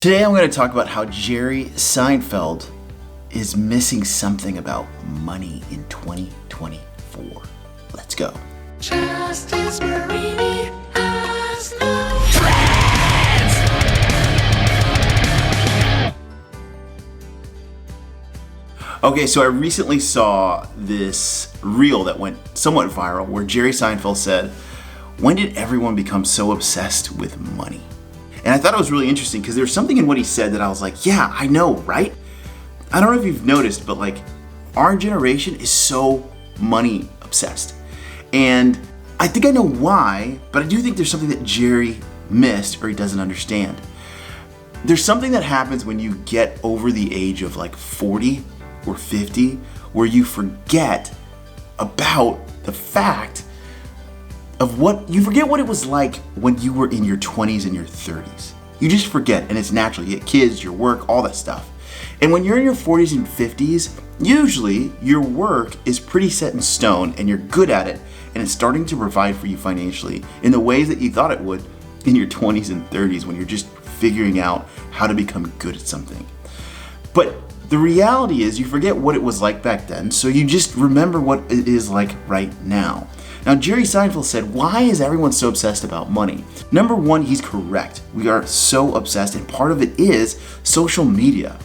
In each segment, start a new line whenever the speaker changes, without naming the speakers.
Today I'm going to talk about how Jerry Seinfeld is missing something about money in 2024. Let's go.
Justice Marini has no
Okay, so I recently saw this reel that went somewhat viral where Jerry Seinfeld said, "When did everyone become so obsessed with money?" And I thought it was really interesting because there's something in what he said that I was like, yeah, I know, right? I don't know if you've noticed, but like our generation is so money obsessed. And I think I know why, but I do think there's something that Jerry missed or he doesn't understand. There's something that happens when you get over the age of like 40 or 50 where you forget about the fact of you forget what it was like when you were in your 20s and your 30s. You just forget, and it's natural. You get kids, your work, all that stuff. And when you're in your 40s and 50s, usually your work is pretty set in stone and you're good at it and it's starting to provide for you financially in the ways that you thought it would in your 20s and 30s when you're just figuring out how to become good at something. But the reality is you forget what it was like back then, so you just remember what it is like right now. Now, Jerry Seinfeld said, why is everyone so obsessed about money? Number one, he's correct. We are so obsessed, and part of it is social media.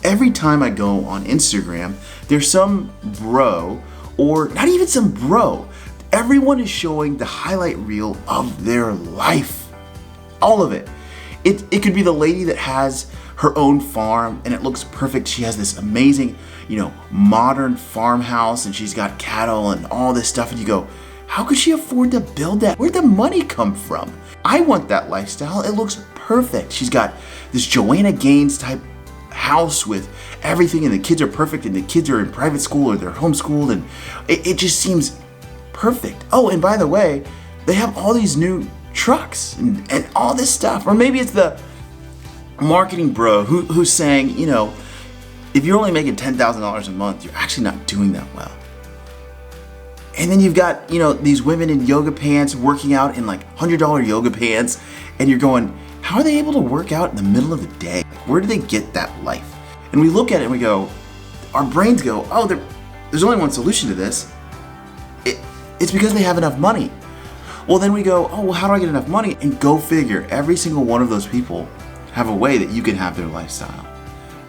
Every time I go on Instagram, there's some bro, or not even some bro. Everyone is showing the highlight reel of their life. All of it. It could be the lady that has her own farm and it looks perfect. She has this amazing, modern farmhouse and she's got cattle and all this stuff, and you go, how could she afford to build that? Where'd the money come from? I want that lifestyle. It looks perfect. She's got this Joanna Gaines type house with everything, and the kids are perfect, and the kids are in private school or they're homeschooled, and it just seems perfect. Oh, and by the way, they have all these new trucks and all this stuff. Or maybe it's the marketing bro who's saying, if you're only making $10,000 a month, you're actually not doing that well. And then you've got, these women in yoga pants working out in like $100 yoga pants, and you're going, how are they able to work out in the middle of the day? Where do they get that life? And we look at it and we go, our brains go, oh, there's only one solution to this. It's because they have enough money. Well, then we go, oh, well, how do I get enough money? And go figure, every single one of those people have a way that you can have their lifestyle,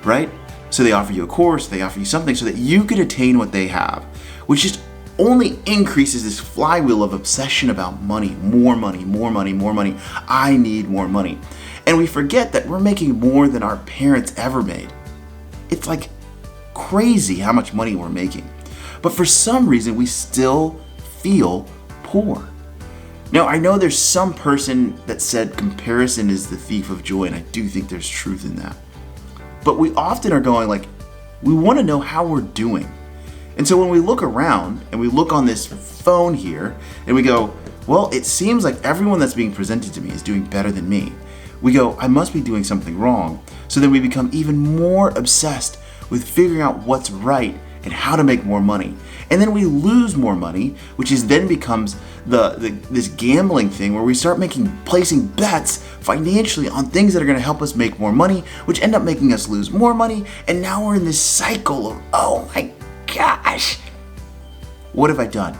right? So they offer you a course, they offer you something so that you can attain what they have, which just only increases this flywheel of obsession about money. More money, more money, more money. I need more money. And we forget that we're making more than our parents ever made. It's like crazy how much money we're making. But for some reason, we still feel poor. Now, I know there's some person that said comparison is the thief of joy, and I do think there's truth in that. But we often are going like, we want to know how we're doing. And so when we look around and we look on this phone here and we go, well, it seems like everyone that's being presented to me is doing better than me. We go, I must be doing something wrong. So then we become even more obsessed with figuring out what's right and how to make more money. And then we lose more money, which then becomes this gambling thing where we start placing bets financially on things that are going to help us make more money, which end up making us lose more money. And now we're in this cycle of, oh my gosh, what have I done?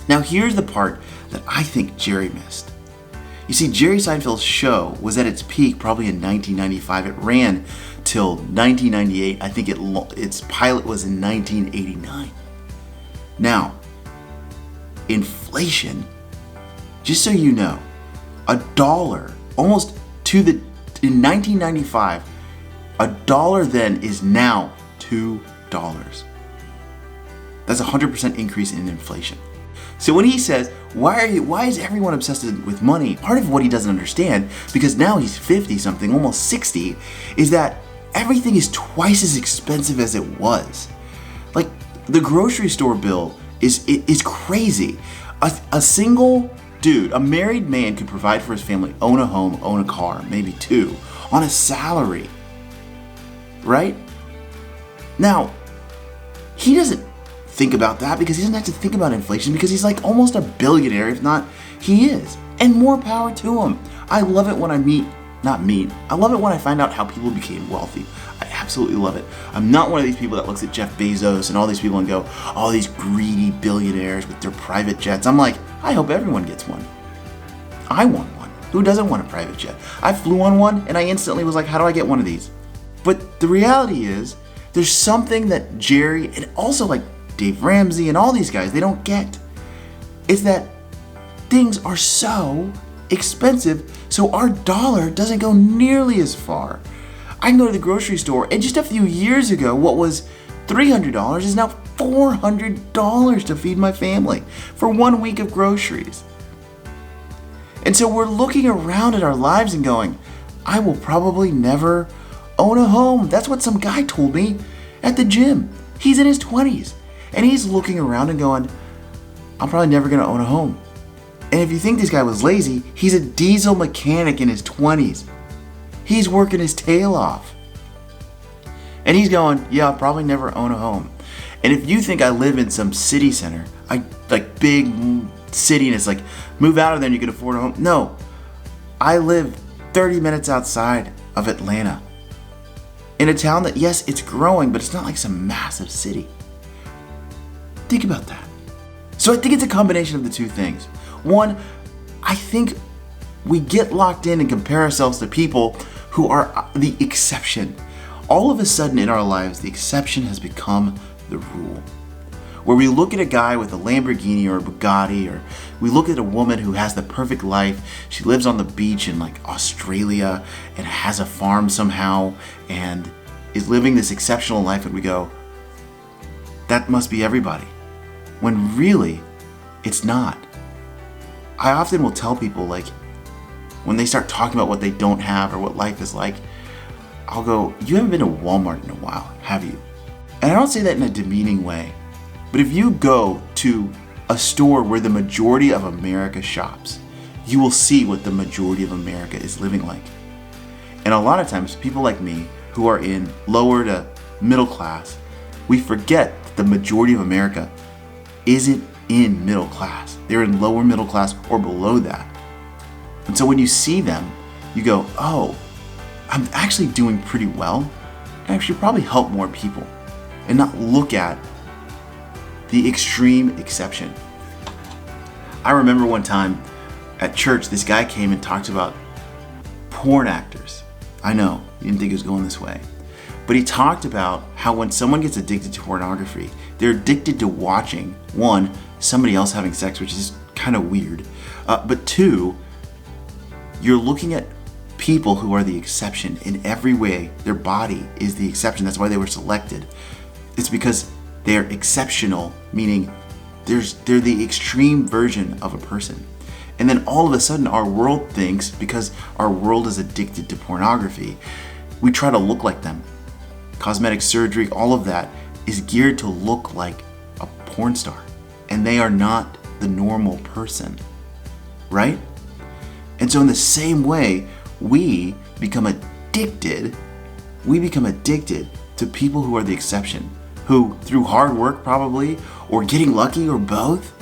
Now here's the part that I think Jerry missed. You see, Jerry Seinfeld's show was at its peak probably in 1995. It ran till 1998. I think its pilot was in 1989. Now, inflation, just so you know, $1 almost in 1995, $1 then is now $2. That's a 100% increase in inflation. So when he says, why is everyone obsessed with money? Part of what he doesn't understand, because now he's 50 something, almost 60, is that everything is twice as expensive as it was. Like the grocery store bill is crazy. A single dude, a married man, could provide for his family, own a home, own a car, maybe two, on a salary, right? Now, he doesn't think about that because he doesn't have to think about inflation because he's like almost a billionaire, if not he is. And more power to him. I love it when I meet not mean. I love it when I find out how people became wealthy. I absolutely love it. I'm not one of these people that looks at Jeff Bezos and all these people and go, all these greedy billionaires with their private jets. I'm like, I hope everyone gets one. I want one. Who doesn't want a private jet? I flew on one and I instantly was like, how do I get one of these? But the reality is, there's something that Jerry and also like Dave Ramsey and all these guys, they don't get. Is that things are so expensive, so our dollar doesn't go nearly as far. I can go to the grocery store, and just a few years ago, what was $300 is now $400 to feed my family for 1 week of groceries. And so we're looking around at our lives and going, I will probably never own a home. That's what some guy told me at the gym. He's in his 20s, and he's looking around and going, I'm probably never going to own a home. And if you think this guy was lazy, he's a diesel mechanic in his 20s. He's working his tail off. And he's going, yeah, I'll probably never own a home. And if you think I live in some city center, like big city, and it's like, move out of there and you can afford a home. No, I live 30 minutes outside of Atlanta. In a town that, yes, it's growing, but it's not like some massive city. Think about that. So I think it's a combination of the two things. One, I think we get locked in and compare ourselves to people who are the exception. All of a sudden in our lives, the exception has become the rule. Where we look at a guy with a Lamborghini or a Bugatti, or we look at a woman who has the perfect life. She lives on the beach in like Australia and has a farm somehow and is living this exceptional life, and we go, that must be everybody. When really, it's not. I often will tell people, like, when they start talking about what they don't have or what life is like, I'll go, you haven't been to Walmart in a while, have you? And I don't say that in a demeaning way, but if you go to a store where the majority of America shops, you will see what the majority of America is living like. And a lot of times, people like me who are in lower to middle class, we forget that the majority of America isn't in middle class. They're in lower middle class or below that. And so when you see them, you go, oh, I'm actually doing pretty well. I should probably help more people and not look at the extreme exception. I remember one time at church, this guy came and talked about porn actors. I know, you didn't think it was going this way. But he talked about how when someone gets addicted to pornography, they're addicted to watching, one, somebody else having sex, which is kind of weird. But two, you're looking at people who are the exception in every way. Their body is the exception. That's why they were selected. It's because they're exceptional, meaning they're the extreme version of a person. And then all of a sudden our world thinks, because our world is addicted to pornography, we try to look like them. Cosmetic surgery, all of that is geared to look like a porn star. And they are not the normal person, right? And so in the same way, we become addicted to people who are the exception, who through hard work probably, or getting lucky, or both,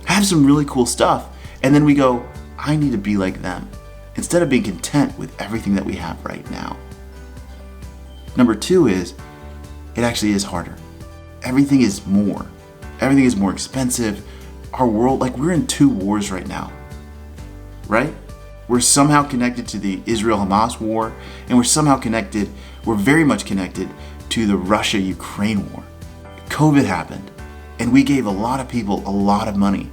have some really cool stuff. And then we go, I need to be like them, instead of being content with everything that we have right now. Number two is, it actually is harder. Everything is more. Everything is more expensive. Our world, like, we're in 2 wars right now, right? We're somehow connected to the Israel-Hamas war, and we're very much connected to the Russia-Ukraine war. COVID happened, and we gave a lot of people a lot of money.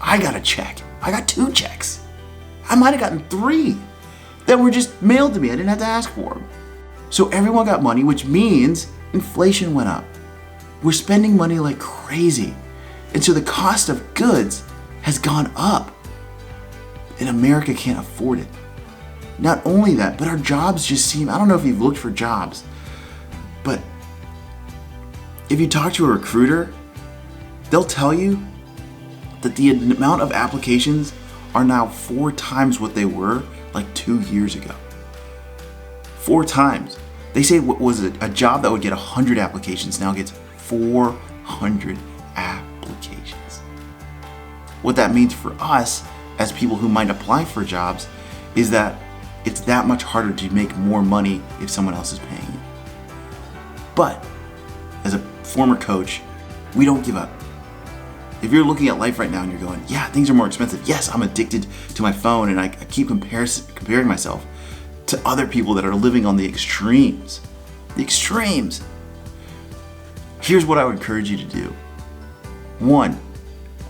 I got a check. I got 2 checks. I might have gotten 3 that were just mailed to me. I didn't have to ask for them. So everyone got money, which means inflation went up. We're spending money like crazy. And so the cost of goods has gone up. And America can't afford it. Not only that, but our jobs just seem, I don't know if you've looked for jobs, but if you talk to a recruiter, they'll tell you that the amount of applications are now 4 times what they were like 2 years ago. 4 times. They say what was a job that would get 100 applications now gets 400 applications. What that means for us as people who might apply for jobs is that it's that much harder to make more money if someone else is paying you. But as a former coach, we don't give up. If you're looking at life right now and you're going, yeah, things are more expensive. Yes, I'm addicted to my phone and I keep comparing myself to other people that are living on the extremes. The extremes. Here's what I would encourage you to do. One,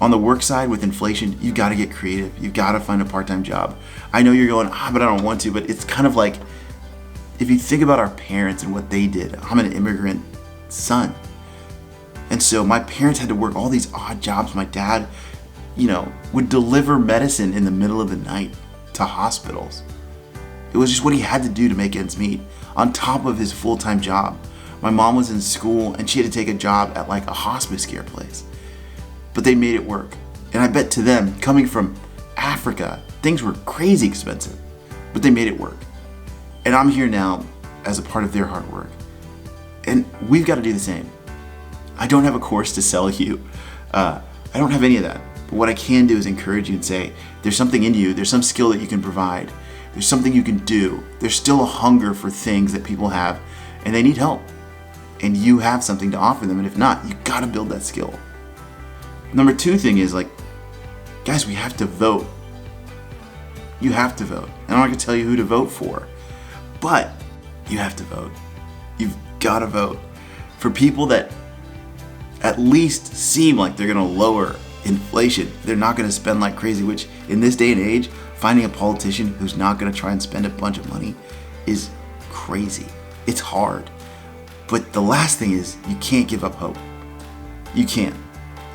on the work side with inflation, you gotta get creative. You gotta find a part-time job. I know you're going, but I don't want to, but it's kind of like, if you think about our parents and what they did, I'm an immigrant son. And so my parents had to work all these odd jobs. My dad, would deliver medicine in the middle of the night to hospitals. It was just what he had to do to make ends meet on top of his full-time job. My mom was in school and she had to take a job at like a hospice care place. But they made it work. And I bet to them, coming from Africa, things were crazy expensive, but they made it work. And I'm here now as a part of their hard work. And we've got to do the same. I don't have a course to sell you. I don't have any of that. But what I can do is encourage you and say, there's something in you, there's some skill that you can provide, there's something you can do. There's still a hunger for things that people have and they need help. And you have something to offer them. And if not, you got to build that skill. Number two thing is guys, we have to vote. You have to vote. I'm not going to tell you who to vote for, but you have to vote. You've got to vote for people that at least seem like they're going to lower inflation. They're not going to spend like crazy, which in this day and age, finding a politician who's not going to try and spend a bunch of money is crazy. It's hard. But the last thing is you can't give up hope. You can't.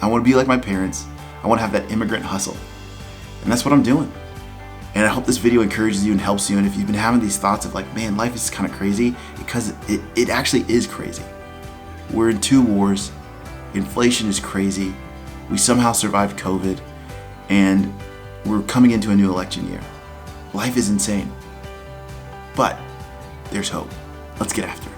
I want to be like my parents. I want to have that immigrant hustle. And that's what I'm doing. And I hope this video encourages you and helps you. And if you've been having these thoughts of man, life is kind of crazy, because it actually is crazy. We're in 2 wars. Inflation is crazy. We somehow survived COVID. And we're coming into a new election year. Life is insane. But there's hope. Let's get after it.